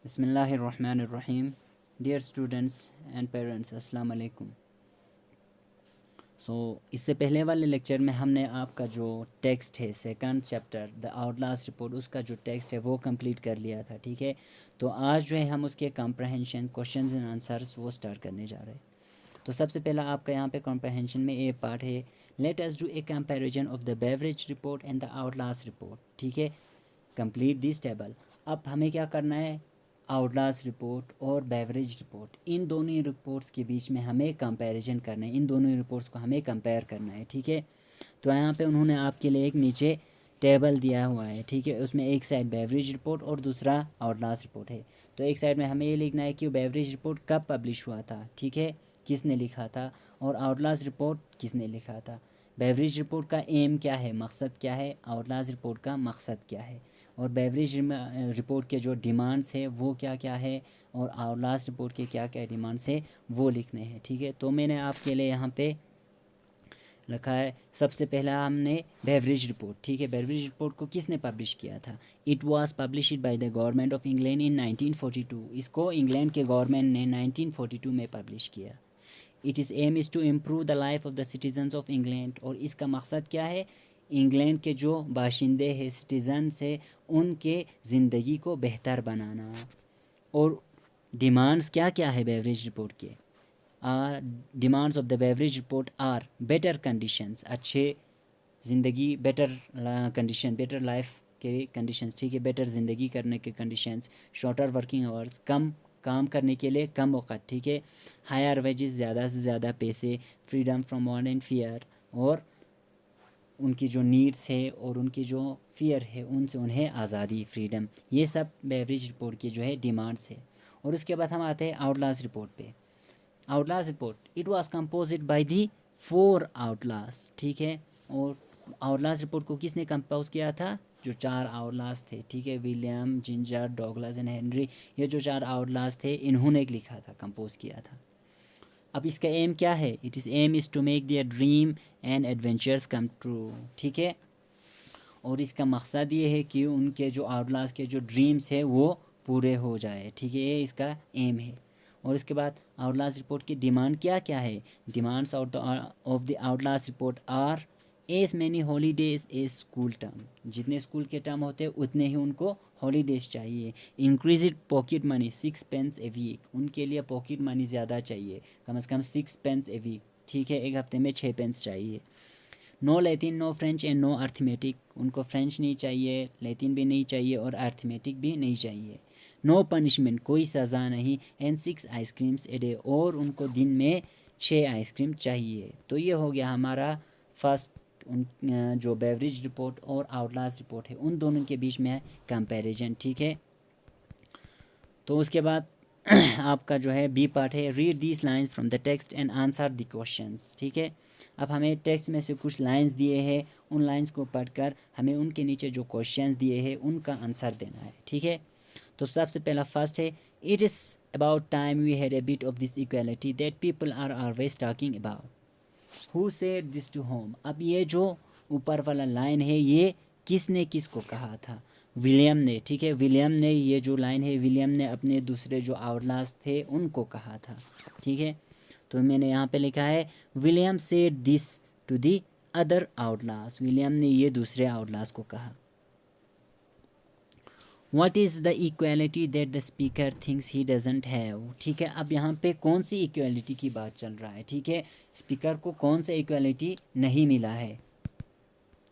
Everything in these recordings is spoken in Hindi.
बिस्मिल्लाहिर्रहमानिर्रहीम। डियर स्टूडेंट्स एंड पेरेंट्स, अस्सलाम वालेकुम। इससे पहले वाले लेक्चर में हमने आपका जो टेक्स्ट है second chapter the outlast report, उसका जो टेक्स्ट है वो कंप्लीट कर लिया था। ठीक है, तो आज जो है हम उसके कॉम्प्रहेंशन क्वेश्चंस एंड आंसर्स वो स्टार्ट करने जा रहे हैं। तो सबसे पहला आपका यहाँ पे कॉम्प्रहेंशन में ए पार्ट है, let us do a comparison of the Beveridge report and the outlast report. ठीक है, कंप्लीट दिस टेबल। अब हमें क्या करना है, आउटलास्ट रिपोर्ट और बेवरेज रिपोर्ट, इन दोनों रिपोर्ट्स के बीच में हमें कंपैरिजन करना है, इन दोनों रिपोर्ट्स को हमें कंपेयर करना है। ठीक है, तो यहाँ पे उन्होंने आपके लिए एक नीचे टेबल दिया हुआ है। ठीक है, उसमें एक साइड बेवरेज रिपोर्ट और दूसरा आउटलास्ट रिपोर्ट है। तो एक साइड में हमें ये लिखना है कि बेवरेज रिपोर्ट कब पब्लिश हुआ था, ठीक है, किसने लिखा था, और आउटलास्ट रिपोर्ट किसने लिखा था। बेवरेज रिपोर्ट का एम क्या है, मकसद क्या है, आउटलास्ट रिपोर्ट का मकसद क्या है, और बेवरेज रिपोर्ट के जो डिमांड्स है वो क्या क्या है, और आउटलास्ट रिपोर्ट के क्या क्या डिमांड्स है वो लिखने हैं। ठीक है, तो मैंने आपके लिए यहाँ पे रखा है। सबसे पहला हमने बेवरेज रिपोर्ट। ठीक है, बेवरेज रिपोर्ट को किसने पब्लिश किया था, it was published by the government of England in 1942। इसको इंग्लैंड के गवर्नमेंट ने 1942 में पब्लिश किया। It is aim is to improve the life of the citizens of England, और इसका मकसद क्या है, इंग्लैंड के जो बाशिंदे हैं, सिटीजन्स है, उनके ज़िंदगी को बेहतर बनाना। और डिमांड्स क्या क्या है बेवरेज रिपोर्ट के, demands of the Beveridge report are better conditions, अच्छे ज़िंदगी, बेटर कंडीशन, बेटर लाइफ के कंडीशंस। ठीक है, बेटर ज़िंदगी करने के कंडीशंस, शॉर्टर वर्किंग आवर्स, कम काम करने के लिए कम वक़्त। ठीक है, हायर वेजेस, ज़्यादा से ज़्यादा पैसे, freedom from war and fear, और उनकी जो नीड्स है और उनकी जो फियर है उनसे उन्हें आज़ादी, फ्रीडम, ये सब बेवरेज रिपोर्ट की जो है डिमांड्स है। और उसके बाद हम आते हैं आउटलास्ट रिपोर्ट पे। Outlast report, it was composed by the 4 outlast. ठीक है, और आउटलास्ट रिपोर्ट को किसने कंपोज किया था, जो 4 आउटलास्ट थे। ठीक है, William, ginger, Douglas and Henry, ये जो 4 आउटलास्ट थे इन्होंने लिखा था, कंपोज किया था। अब इसका एम क्या है, it is aim is to make their dream and adventures come true. ठीक है, और इसका मकसद ये है कि उनके जो आउटलास्ट के जो ड्रीम्स है वो पूरे हो जाए। ठीक है, ये इसका एम है। और इसके बाद आउटलास्ट रिपोर्ट की डिमांड क्या क्या है, demands of the outlast report are as many holidays as school term, जितने स्कूल के टर्म होते हैं उतने ही उनको हॉलीडेज चाहिए। Increase pocket money 6 pence a week, उनके लिए पॉकेट मनी ज़्यादा चाहिए, कम से कम 6 पेंस ए वीक। ठीक है, एक हफ्ते में 6 पेंस चाहिए। No Latin, no French and no arithmetic, उनको फ्रेंच नहीं चाहिए, लैटिन भी नहीं चाहिए और अर्थमेटिक भी नहीं चाहिए। नो पनिशमेंट, कोई सज़ा नहीं, एंड 6 आइसक्रीम्स ए डे, और उनको दिन में 6 आइसक्रीम चाहिए। तो ये हो गया हमारा फर्स्ट उन जो बेवरेज रिपोर्ट और आउटलास्ट रिपोर्ट है उन दोनों के बीच में कंपैरिजन। ठीक है, तो उसके बाद आपका जो है बी पार्ट है, read these lines from the text and answer the questions. ठीक है, अब हमें टेक्स्ट में से कुछ लाइंस दिए हैं, उन लाइंस को पढ़कर हमें उनके नीचे जो क्वेश्चंस दिए हैं उनका आंसर देना है। ठीक है, तो सबसे पहला फर्स्ट है, it is about time we had a bit of this equality that people are always talking about, who said this to whom. अब ये जो ऊपर वाला लाइन है ये किसने किसको कहा था, विलियम ने। ठीक है, विलियम ने, ये जो लाइन है विलियम ने अपने दूसरे जो आउटलास्ट थे उनको कहा था। ठीक है, तो मैंने यहाँ पे लिखा है William said this to the other outlast, William ने ये दूसरे आउटलास्ट को कहा। What is the equality that the speaker thinks he doesn't have. ठीक है, अब यहाँ पे कौन सी इक्वालिटी की बात चल रहा है। ठीक है, स्पीकर को कौन सा इक्वालिटी नहीं मिला है,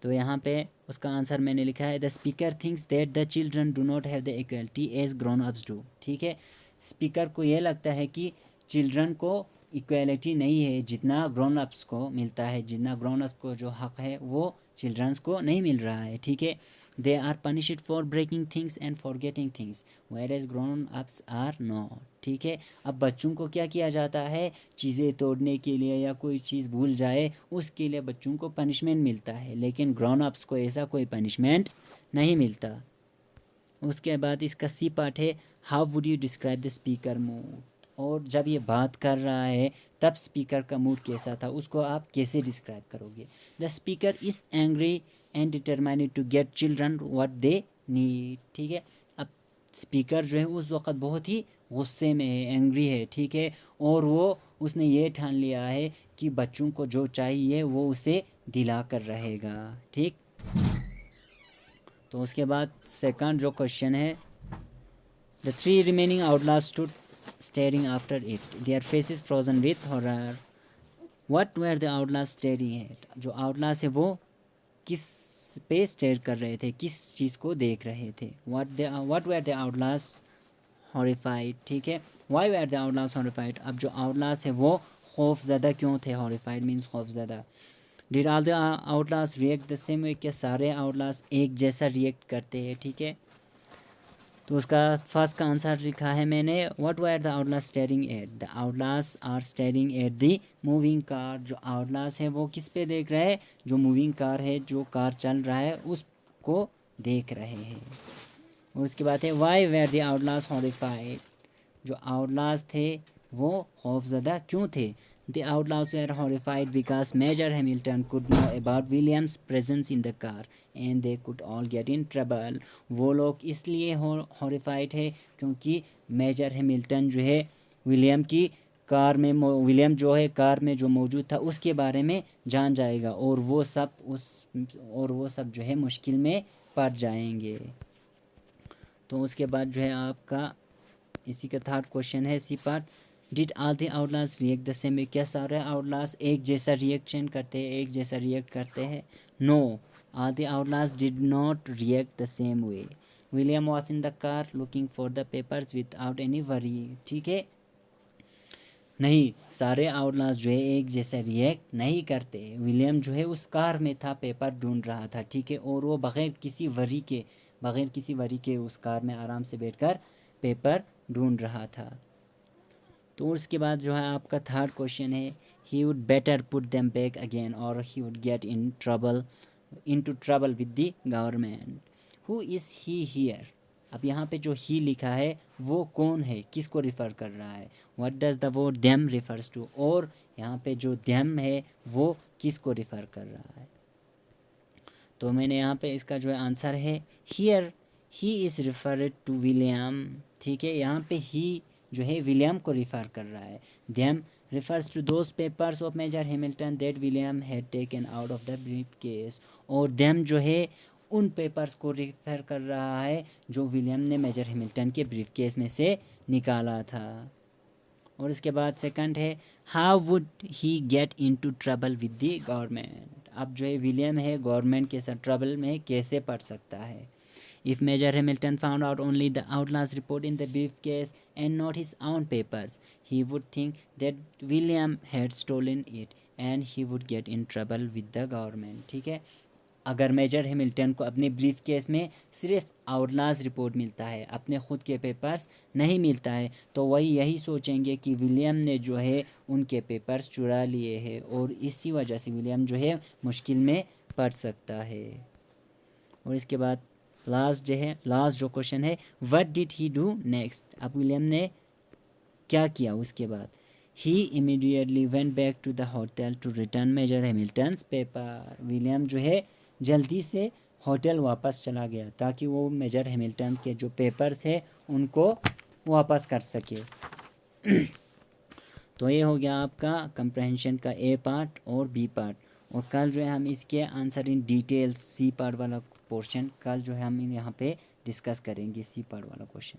तो यहाँ पे उसका आंसर मैंने लिखा है the speaker thinks that the children do not have the equality as grown ups do. ठीक है, स्पीकर को ये लगता है कि चिल्ड्रन को इक्वालिटी नहीं है जितना ग्रोन अप्स को मिलता है, जितना ग्रोन अप्स को जो हक है वो चिल्ड्रंस को नहीं मिल रहा है। ठीक है, they are punished for breaking things and forgetting things whereas grown ups are not. ठीक है, अब बच्चों को क्या किया जाता है, चीज़ें तोड़ने के लिए या कोई चीज़ भूल जाए उसके लिए बच्चों को पनिशमेंट मिलता है, लेकिन ग्रोन अप्स को ऐसा कोई पनिशमेंट नहीं मिलता। उसके बाद इसका सी पार्ट है, how would you describe the speaker mood, और जब ये बात कर रहा है तब स्पीकर का मूड कैसा था उसको आप कैसे डिस्क्राइब करोगे। The speaker is angry and determined to get children what they need. ठीक है, अब स्पीकर जो है उस वक़्त बहुत ही गुस्से में है, एंग्री है, ठीक है, और वो उसने ये ठान लिया है कि बच्चों को जो चाहिए वो उसे दिला कर रहेगा, ठीक। तो उसके बाद सेकंड जो क्वेश्चन है, the three remaining outlast stood staring after it, their faces frozen with horror, what were the outlast staring at, जो आउटलास्ट है वो किस पे स्टेयर कर रहे थे, किस चीज़ को देख रहे थे, what were the outlast horrified, ठीक है। Why were the outlast horrified, अब जो आउटलास्ट है वो खौफज़दा क्यों थे, हॉरिफाइड मीन्स खौफज़दा। Did all the outlast react the same way, क्या सारे आउटलास्ट एक जैसा रिएक्ट करते हैं, ठीक है। तो उसका फर्स्ट का आंसर लिखा है मैंने, what were the outlast staring at, the outlast are staring at the moving car, जो आउटलास्ट है वो किस पे देख रहा है, जो मूविंग कार है, जो कार चल रहा है उसको देख रहे हैं। और उसके बाद है why were the outlast horrified, जो आउटलास्ट थे वो खौफज़दा क्यों थे, the outlast were horrified because major Hamilton could know about William's presence in the car and they could all get in trouble, वो लोग इसलिए हॉरिफाइड है क्योंकि मेजर हैमिल्टन जो है विलियम की कार में, विलियम जो है कार में जो मौजूद था उसके बारे में जान जाएगा और वो सब जो है मुश्किल में पड़ जाएंगे। तो उसके बाद जो है आपका इसी का थर्ड क्वेश्चन है C part, did all the outlast react the same way, क्या सारे आउटलास्ट एक जैसा रिएक्शन करते हैं, एक जैसा रिएक्ट करते हैं, no, all the outlast did not react the same way, William was in the car looking for the papers without any worry, ठीक है। नहीं, सारे आउटलास्ट जो है एक जैसा रिएक्ट नहीं करते, विलियम जो है उस कार में था, पेपर ढूंढ रहा था, ठीक है, और वो बग़ैर किसी वरी के उस कार में आराम से बैठकर पेपर ढूंढ रहा था। तो उसके बाद जो है आपका थर्ड क्वेश्चन है, he would better put them back again और he would get in trouble with the government, who is he here, अब यहाँ पे जो ही लिखा है वो कौन है, किसको रिफ़र कर रहा है, what does the word them refers to, और यहाँ पे जो देम है वो किसको रिफ़र कर रहा है। तो मैंने यहाँ पे इसका जो है आंसर है here, he is referred to William, ठीक है, यहाँ पे ही जो है विलियम को रिफ़र कर रहा है, them refers to those papers of Major Hamilton that William had taken out of the briefcase, और देम जो है उन पेपर्स को रिफ़र कर रहा है जो विलियम ने मेजर हैमिल्टन के ब्रीफकेस में से निकाला था। और इसके बाद सेकंड है how would he get into trouble with the government, अब जो है विलियम है गवर्नमेंट के साथ ट्रबल में कैसे पड़ सकता है। If Major Hamilton found out only the outlaw's report in the briefcase and not his own papers, he would think that William had stolen it and he would get in trouble with the government, ठीक है। अगर मेजर हैमिल्टन को अपने ब्रीफ केस में सिर्फ आउटलाज रिपोर्ट मिलता है, अपने ख़ुद के पेपर्स नहीं मिलता है, तो वही यही सोचेंगे कि विलियम ने जो है उनके पेपर्स चुरा लिए हैं और इसी वजह से विलियम जो है मुश्किल में पड़ सकता है। और इसके बाद लास्ट जो क्वेश्चन है what did he do next, अब विलियम ने क्या किया उसके बाद, he immediately went back to the hotel to return Major Hamilton's paper, William जो है जल्दी से होटल वापस चला गया ताकि वो मेजर हैमिल्टन के जो पेपर्स है उनको वापस कर सके। तो ये हो गया आपका कंप्रहेंशन का ए पार्ट और बी पार्ट, और कल जो है हम इसके answer in details C part वाला पोर्शन कल जो है हम यहाँ पे डिस्कस करेंगे सी पार्ट वाला क्वेश्चन।